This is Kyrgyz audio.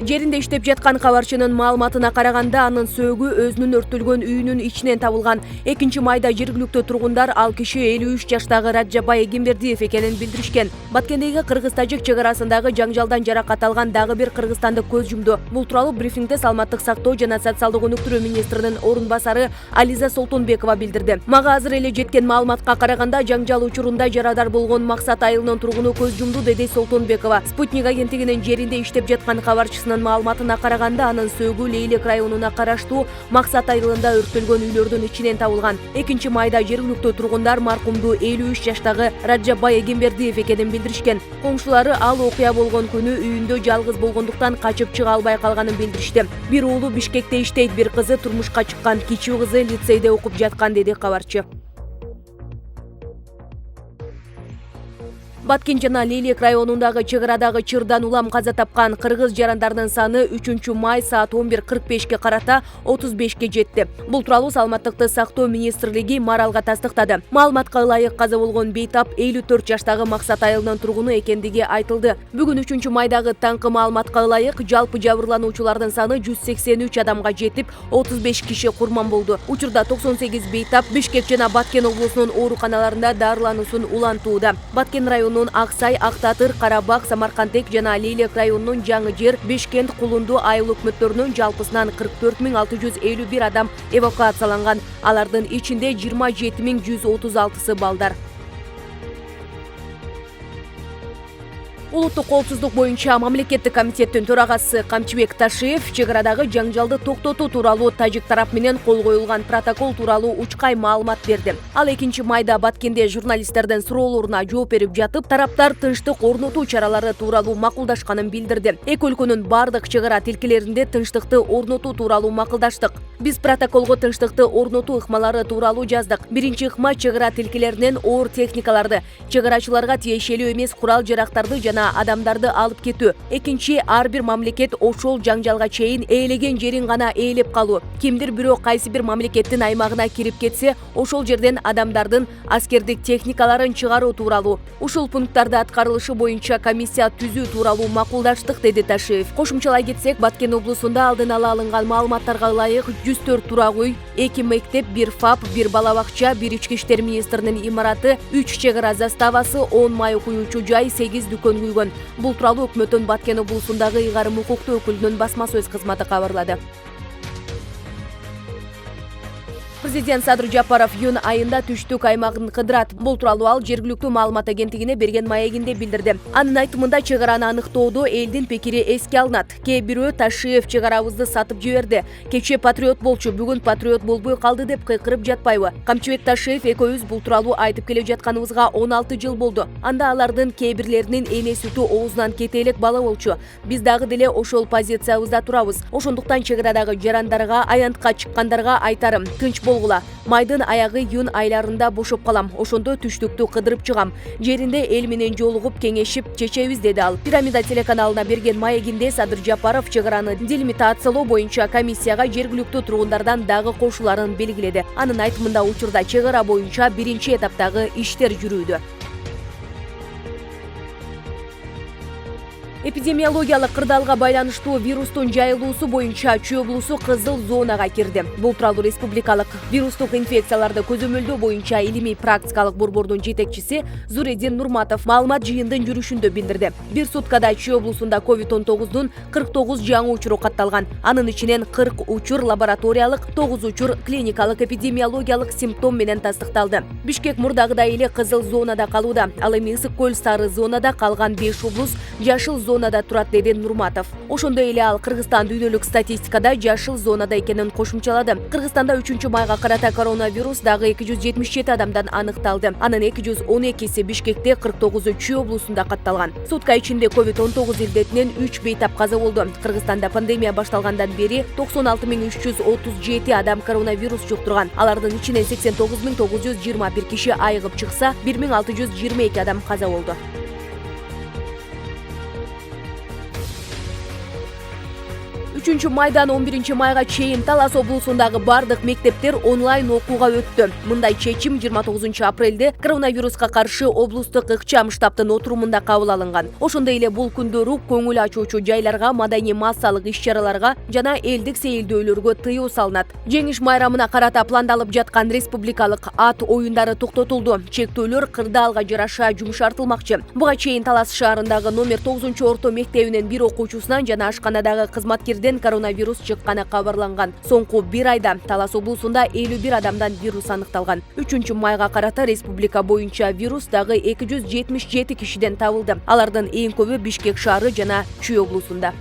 Жеринде иштеп жаткан кабарчынын маалыматына караганда, анын сөөгү өзүнүн өрттөлгөн үйүнүн ичинен табылган. 2 майда жергиликтүү тургундар ал киши 53 жаштагы Раджабай Эгембердиев экенин билдиришкен. Баткендеги кыргыз-тажик чек арасындагы жаңжалдан жаракат алган дагы бир кыргызстандык көз жумду. Бул тууралуу брифингде саламаттык сактоо жана социалдык өнүктүрүү министринин орун басары Ализа Солтонбекова билдирди. Мага азыр эле жеткен маалыматка караганда, жаңжал учурунда жарадар болгон Максат айылынын тургуну көз жумду, деди Солтонбекова. Спутник агенттигинин жеринде иштеп жаткан кабарчысынын маалыматына караганда, анын сөөгү Лейлек районуна караштуу Максат айылында өрттөлгөн үйлөрдүн ичинен табылган. 2 майда жергиликтүү тургундар маркумду 53 жаштагы Раджабай Эгембердиев экенин билдиришкен. Коңшулары ал окуя болгон күнү үйүндө жалгыз болгондуктан качып чыга албай калганын билдиришти. Бир уулу Бишкекте иштейт, бир кызы турмушка чыккан, кичүү кызы лицейде окуп жаткан, деди кабарчы. Баткен жана Лейлек районундагы чек арадагы чырдан улам каза тапкан кыргыз жарандарынын саны 3 май саат 11:45 карата 35 жетти. Бул тууралуу саламаттыкты сактоо министрлиги маралга тастыктады. Маалыматка ылайык каза болгон бейтап 54 жаштагы Максат айылынын тургуну экендиги айтылды. Бүгүн 3 майдагы таңкы маалыматка ылайык жалпы жабырлануучулардын саны 183 адамга жетип, 35 киши курман болду. Учурда 98 бейтап Бишкек жана Баткен облусунун ооруканаларында дарылануусун улантууда. Баткен районунун Аксай, Актатыр, Карабак, Самаркандек жана Лейлек районунун Жаңы Жер, Бишкент, Кулунду айыл өкмөттөрүнүн жалпысынан 44.651 адам эвакуацияланган. Алардын ичинде 27.136 балдар. Улуттук коопсуздук боюнча мамлекеттик комитеттин төрагасы Камчыбек Ташиев чек арадагы жаңжалды токтотуу тууралуу тажик тарап менен кол коюлган протокол тууралуу учкай маалымат берди. Ал 2 майда Баткенде журналисттердин суроолоруна жооп берип жатып, тараптар тынчтык орнотуу чаралары тууралуу макулдашканын билдирди. Эки өлкөнүн бардык чек ара тилкелеринде тынчтыкты орнотуу тууралуу макулдаштык. Биз протоколго тынчтыкты орнотуу ыкмалары тууралуу жаздык. Биринчи ыкма чек ара тилкелеринен оор техникаларды, чек арачыларга тиешелүү эмес курал-жарактарды жана адамдарды алып кетүү. Экинчи, ар бир мамлекет ошол жаңжалга чейин ээлеген жерин гана ээлеп калуу. Кимдир бирөө кайсы бир мамлекеттин аймагына кирип кетсе, ошол жерден адамдардын аскердик техникаларын чыгаруу тууралуу. Ушул пункттарды аткарылышы боюнча комиссия түзүү тууралуу макулдаштык, деди Ташиев. Кошумчалай кетсек, Баткен облусунда алдын ала алынган маалыматтарга ылайык 104 турак үй, 2 мектеп, 1 ФАП, 1 бала бакча, 1 ички иштер министринин имараты, 3 чек ара заставасы, 10 май куюучу жай, 8 дүкөн күйгөн. Бул тууралуу өкмөттүн Баткен облусундагы ыйгарым укуктуу өкүлүнүн басма сөз кызматы кабарлады. Президент Садыр Жапаров июнь айында түштүк аймагын кыдырат. Бул тууралуу ал жергиликтүү маалымат агенттигине берген маегинде билдирди. Анын айтымында чек араны аныктоодо элдин пикири эске алынат. Кээ бирөө Ташиев чек арабызды сатып жиберди. Кечээ патриот болчу, бүгүн патриот болбой калды деп кыйкырып жатпайбы? Камчыбек Ташиев экөөбүз бул тууралуу айтып келе жатканыбызга 16 жыл болду. Анда алардын кээ бирлеринин эне сүтү оозунан кете элек бала болчу. Биз дагы деле ошол позициябызда турабыз. Ошондуктан чек арадагы жарандарга, аянтка чыккандарга айтарым: тынч болгула. Майдын аягы июнь айларында бошоп калам. Ошондо түштүктү кыдырып чыгам. Жеринде эл менен жолугуп кеңешип чечебиз, деди ал. Пирамида телеканалына берген маегинде Садыр Жапаров чек араны делимитациялоо боюнча комиссияга жергиликтүү тургундардан дагы кошуларын белгиледи. Анын айтымында учурда чек ара боюнча биринчи этаптагы иштер жүрүүдө. Эпидемиологиялык кырдаалга байланыштуу вирустун жайылуусу боюнча Чүй облусу кызыл зонага кирди. Бул тууралуу республикалык вирустук инфекцияларды көзөмөлдөө боюнча илимий практикалык борбордун жетекчиси Зуредин Нурматов маалымат жыйындын жүрүшүндө билдирди. Бир суткада Чүй облусунда COVID-19дун 49 жаңы учуру катталган. Анын ичинен 40 учур лабораториялык, 9 учур клиникалык эпидемиологиялык симптом менен тастыкталды. Бишкек мурдагыдай эле кызыл зонада калууда. Ал эми Ысык көл сары зонада, калган 5 облус жашыл зонада турат, деди Нурматов. Ошондой эле ал Кыргызстан дүйнөлүк статистикада жашыл зонада экенин кошумчалады. Кыргызстанда 3 майга карата коронавирус дагы 277 адамдан аныкталды. Анын 212си Бишкекте, 49-у Чүй облусунда катталган. Сутка ичинде COVID-19 илдетинен 3 бейтап каза болду. Кыргызстанда пандемия башталгандан бери 96.337 адам коронавирус жуктурган. Алардын ичинен 89.921 киши айыгып чыкса, 1.622 адам каза болду. 3 майдан 11 майга чейин Талас облусундагы бардык мектептер онлайн окууга өттү. Мындай чечим 29 апрелде коронавируска каршы облустук ыкчам штабтын отурумунда кабыл алынган. Ошондой эле бул күндөрү көңүл ачуучу жайларга, маданий массалык иш-чараларга жана элдик сейилдөөлөргө тыюу салынат. Жеңиш майрамына карата пландалып жаткан республикалык ат оюндары токтотулду. Чектөөлөр кырдаалга жараша жумшартылмакчы. Буга чейин Талас шаарындагы номер 9-орто мектебинин бир окуучусунан жана ашканадагы кызматкерден коронавирус чыкканы кабарланган. Соңку 1 айда Талас облусунда 51 адамдан вирус аныкталган. 3 майга карата республика боюнча вирус дагы 277 кишиден табылды. Алардын эң көбү Бишкек шаары жана Чүй облусунда.